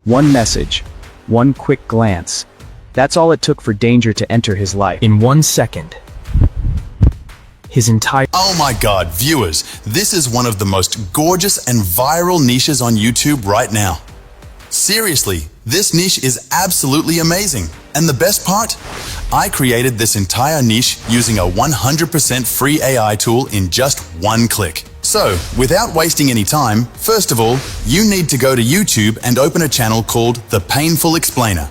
One message, one quick glance. That's all it took for danger to enter his life. In 1 second, his entire... Oh my God, viewers, this is one of the most gorgeous and viral niches on YouTube right now. Seriously, this niche is absolutely amazing. And the best part? I created this entire niche using a 100% free AI tool in just one click. So, without wasting any time, first of all, you need to go to YouTube and open a channel called The Painful Explainer.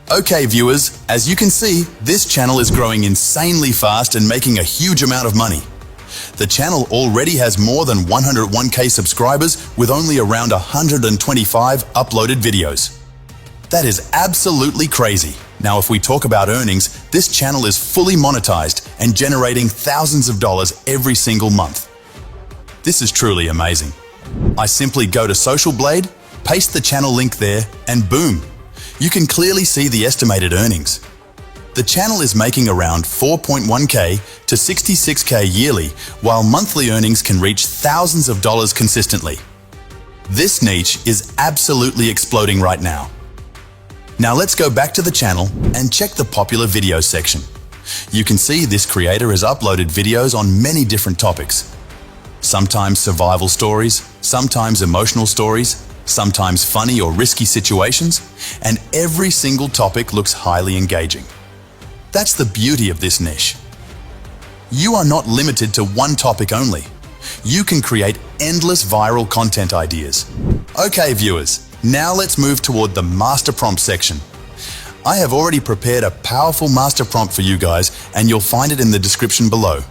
Okay viewers, as you can see, this channel is growing insanely fast and making a huge amount of money. The channel already has more than 101k subscribers with only around 125 uploaded videos. That is absolutely crazy. Now if we talk about earnings, this channel is fully monetized and generating thousands of dollars every single month. This is truly amazing. I simply go to Social Blade, paste the channel link there, and boom! You can clearly see the estimated earnings. The channel is making around 4.1k to 66k yearly, while monthly earnings can reach thousands of dollars consistently. This niche is absolutely exploding right now. Now let's go back to the channel and check the popular videos section. You can see this creator has uploaded videos on many different topics. Sometimes survival stories, sometimes emotional stories, sometimes funny or risky situations, and every single topic looks highly engaging. That's the beauty of this niche. You are not limited to one topic only. You can create endless viral content ideas. Okay viewers, now let's move toward the master prompt section. I have already prepared a powerful master prompt for you guys, and you'll find it in the description below.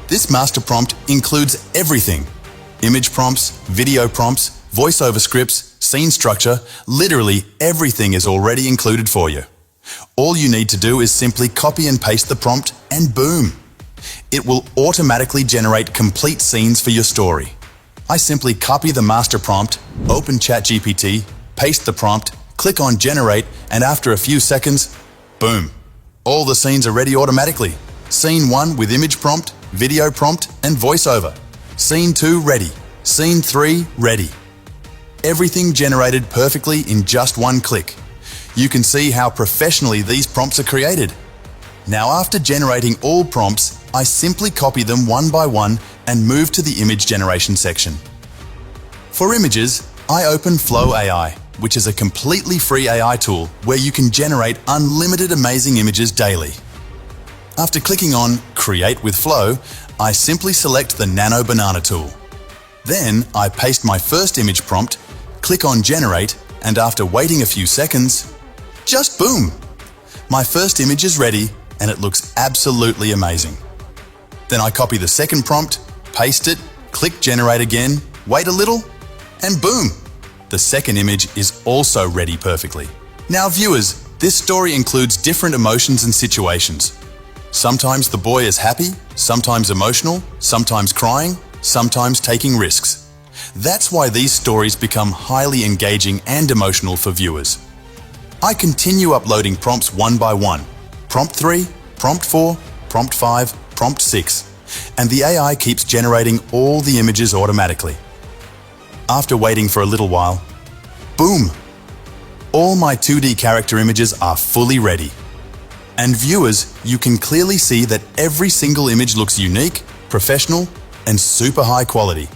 This master prompt includes everything: image prompts, video prompts, voiceover scripts, scene structure. Literally everything is already included for you. All you need to do is simply copy and paste the prompt and boom! It will automatically generate complete scenes for your story. I simply copy the master prompt, open ChatGPT, paste the prompt, click on generate, and after a few seconds, boom! All the scenes are ready automatically. Scene 1 with image prompt, video prompt, and voiceover. Scene 2 ready. Scene 3 ready. Everything generated perfectly in just one click. You can see how professionally these prompts are created. Now after generating all prompts, I simply copy them one by one and move to the image generation section. For images, I open Flow AI, which is a completely free AI tool where you can generate unlimited amazing images daily. After clicking on Create with Flow, I simply select the Nano Banana tool. Then I paste my first image prompt, click on Generate, and after waiting a few seconds, just boom! My first image is ready and it looks absolutely amazing. Then I copy the second prompt, paste it, click Generate again, wait a little, and boom! The second image is also ready perfectly. Now viewers, this story includes different emotions and situations. Sometimes the boy is happy, sometimes emotional, sometimes crying, sometimes taking risks. That's why these stories become highly engaging and emotional for viewers. I continue uploading prompts one by one. Prompt 3, Prompt 4, Prompt 5, Prompt 6, and the AI keeps generating all the images automatically. After waiting for a little while, boom! All my 2D character images are fully ready. And viewers, you can clearly see that every single image looks unique, professional, and super high quality.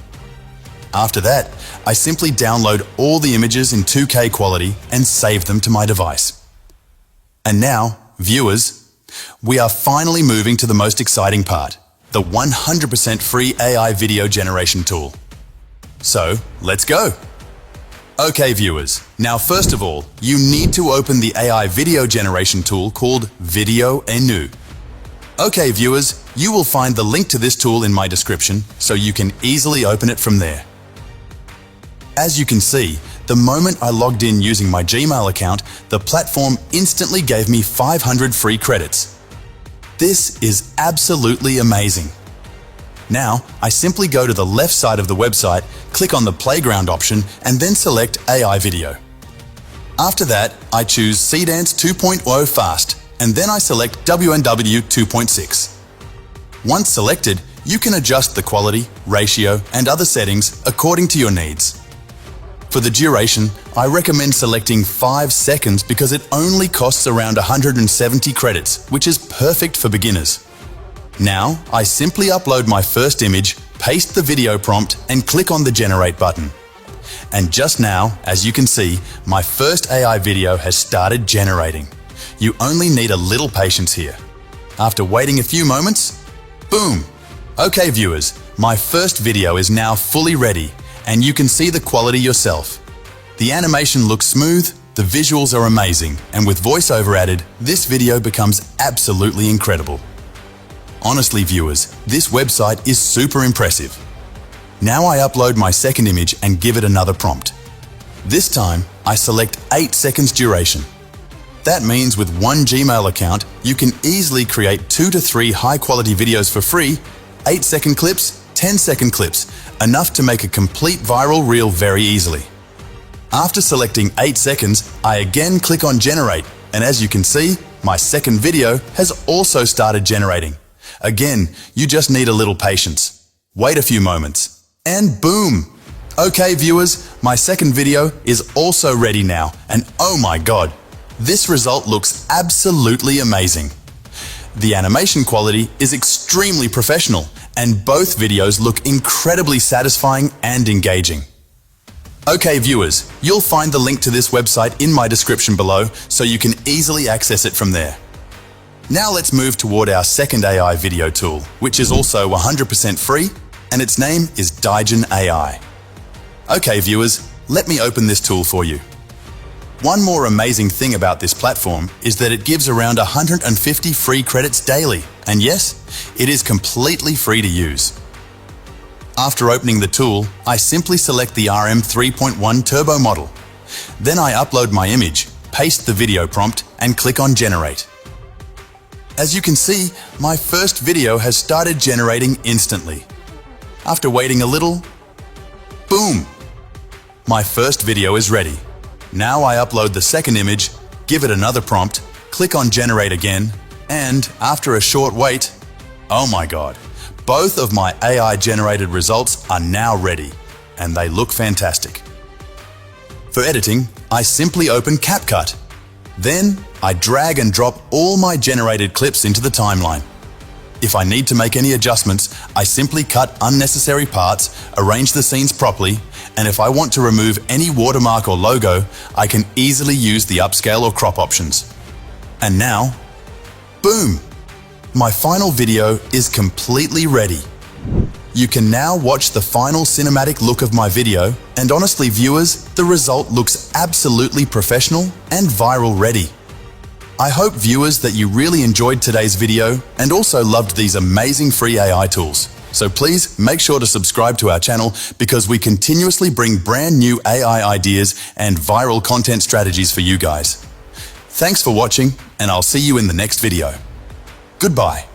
After that, I simply download all the images in 2K quality and save them to my device. And now, viewers, we are finally moving to the most exciting part, the 100% free AI video generation tool. So, let's go! Okay viewers, now first of all, you need to open the AI video generation tool called Video Enu. Okay viewers, you will find the link to this tool in my description, so you can easily open it from there. As you can see, the moment I logged in using my Gmail account, the platform instantly gave me 500 free credits. This is absolutely amazing. Now, I simply go to the left side of the website, click on the playground option, and then select AI video. After that, I choose CDance 2.0 Fast, and then I select WNW 2.6. Once selected, you can adjust the quality, ratio, and other settings according to your needs. For the duration, I recommend selecting 5 seconds because it only costs around 170 credits, which is perfect for beginners. Now, I simply upload my first image, paste the video prompt, and click on the Generate button. And just now, as you can see, my first AI video has started generating. You only need a little patience here. After waiting a few moments, boom! Okay viewers, my first video is now fully ready, and you can see the quality yourself. The animation looks smooth, the visuals are amazing, and with voiceover added, this video becomes absolutely incredible. Honestly viewers, this website is super impressive. Now I upload my second image and give it another prompt. This time, I select 8 seconds duration. That means with one Gmail account, you can easily create 2 to 3 high-quality videos for free, 8-second clips, 10-second clips, enough to make a complete viral reel very easily. After selecting 8 seconds, I again click on Generate, and as you can see, my second video has also started generating. Again, you just need a little patience. Wait a few moments, and boom! Okay viewers, my second video is also ready now, and oh my god, this result looks absolutely amazing. The animation quality is extremely professional, and both videos look incredibly satisfying and engaging. Okay viewers, you'll find the link to this website in my description below, so you can easily access it from there. Now let's move toward our second AI video tool, which is also 100% free, and its name is Digen AI. Okay viewers, let me open this tool for you. One more amazing thing about this platform is that it gives around 150 free credits daily, and yes, it is completely free to use. After opening the tool, I simply select the RM 3.1 Turbo model. Then I upload my image, paste the video prompt, and click on Generate. As you can see, my first video has started generating instantly. After waiting a little, boom! My first video is ready. Now I upload the second image, give it another prompt, click on Generate again, and after a short wait, oh my god, both of my AI-generated results are now ready, and they look fantastic. For editing, I simply open CapCut. Then, I drag and drop all my generated clips into the timeline. If I need to make any adjustments, I simply cut unnecessary parts, arrange the scenes properly, and if I want to remove any watermark or logo, I can easily use the upscale or crop options. And now, boom! My final video is completely ready. You can now watch the final cinematic look of my video, and honestly viewers, the result looks absolutely professional and viral ready. I hope viewers that you really enjoyed today's video and also loved these amazing free AI tools. So please make sure to subscribe to our channel because we continuously bring brand new AI ideas and viral content strategies for you guys. Thanks for watching, and I'll see you in the next video. Goodbye.